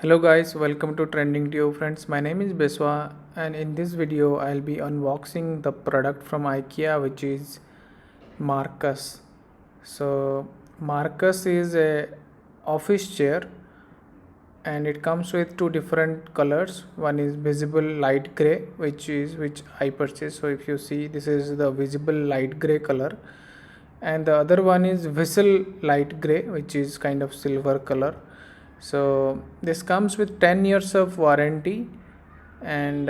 Hello guys, welcome to Trending Tube friends. My name is Beswa and in this video I'll be unboxing the product from IKEA which is Markus. So Markus is a office chair and it comes with two different colors. One is visible light gray which I purchased. So if you see, this is the visible light gray color, and the other one is Vissle light gray which is kind of silver color. So this comes with 10 years of warranty, and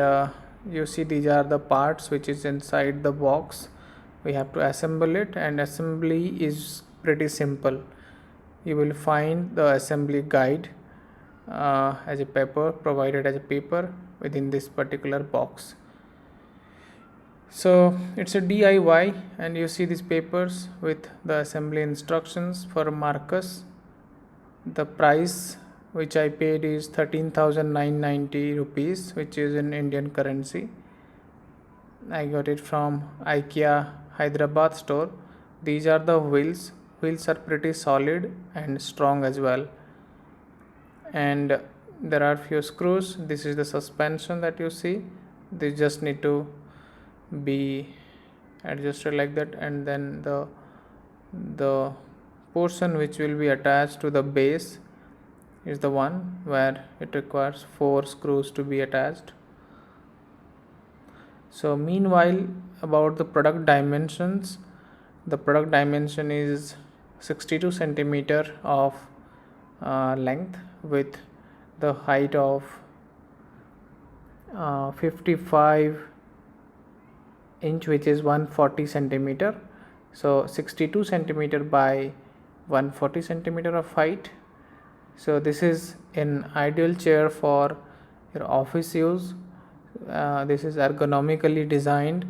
you see these are the parts which is inside the box. We have to assemble it, and assembly is pretty simple. You will find the assembly guide as a paper, provided as a paper within this particular box. So it's a DIY, and you see these papers with the assembly instructions for Markus. The price which I paid is 13,990 rupees, which is in Indian currency. I got it from IKEA Hyderabad store. These are the wheels. Wheels are pretty solid and strong as well. And there are few screws. This is the suspension that you see. They just need to be adjusted like that, and then the portion which will be attached to the base is the one where it requires 4 screws to be attached. So meanwhile, about the product dimensions, the product dimension is 62 centimeter of length with the height of 55 inch, which is 140 centimeter. So 62 centimeter by 140 centimeter of height. So this is an ideal chair for your office use. This is ergonomically designed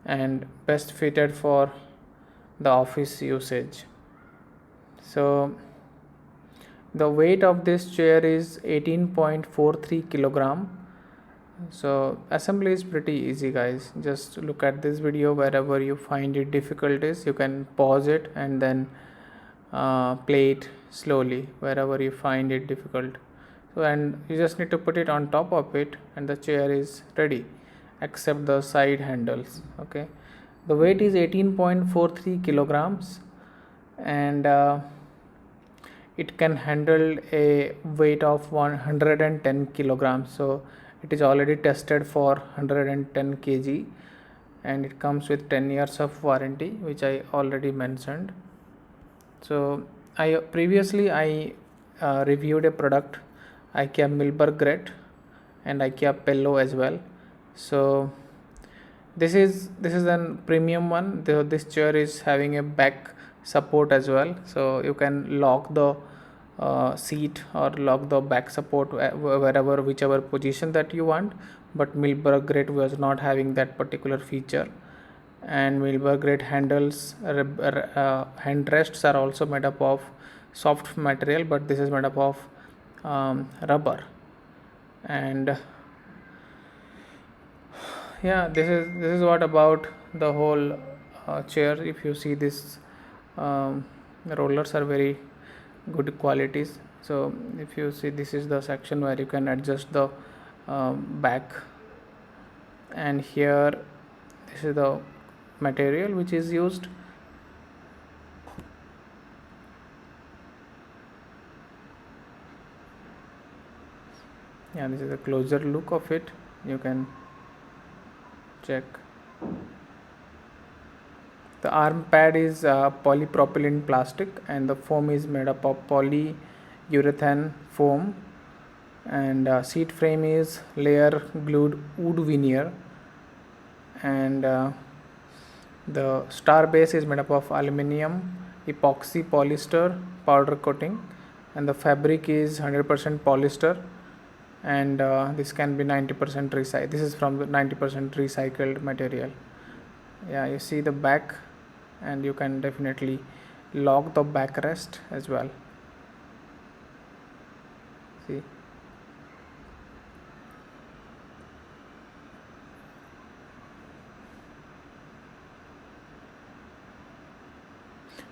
and best fitted for the office usage. So the weight of this chair is 18.43 kilogram. So assembly is pretty easy, guys. Just look at this video. Wherever you find it difficulties, you can pause it and then play it slowly wherever you find it difficult. So, and you just need to put it on top of it and the chair is ready, except the side handles. Okay, the weight is 18.43 kilograms, and it can handle a weight of 110 kilograms. So it is already tested for 110 kg, and it comes with 10 years of warranty, which I already mentioned. So I previously reviewed a product, IKEA Milbergret and IKEA Pello as well. So this is an premium one. This chair is having a back support as well, so you can lock the seat or lock the back support wherever, whichever position that you want. But Milbergret was not having that particular feature, and Milbergret handles handrests are also made up of soft material, but this is made up of rubber. And yeah, this is what about the whole chair. If you see this, the rollers are very good qualities. So if you see, this is the section where you can adjust the back, and here this is the material which is used. Yeah, this is a closer look of it. You can check. The arm pad is polypropylene plastic, and the foam is made up of polyurethane foam, and seat frame is layer glued wood veneer, and the star base is made up of aluminium epoxy polyester powder coating, and the fabric is 100% polyester, and this can be 90% recycled. This is from the 90% recycled material. Yeah, you see the back, and you can definitely lock the backrest as well. See,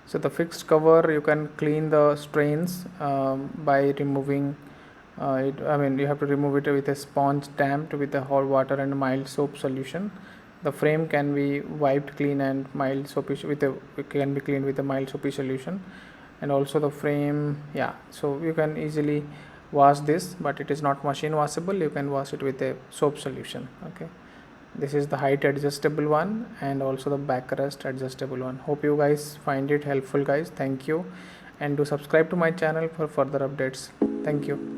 so the fixed cover, you can clean the stains by removing you have to remove it with a sponge damped with a hot water and mild soap solution. The frame can be wiped clean and mild soapy can be cleaned with a mild soapy solution. And also the frame, so you can easily wash this, but it is not machine washable. You can wash it with a soap solution. Okay, this is the height adjustable one and also the backrest adjustable one. Hope you guys find it helpful, guys. Thank you, and do subscribe to my channel for further updates. Thank you.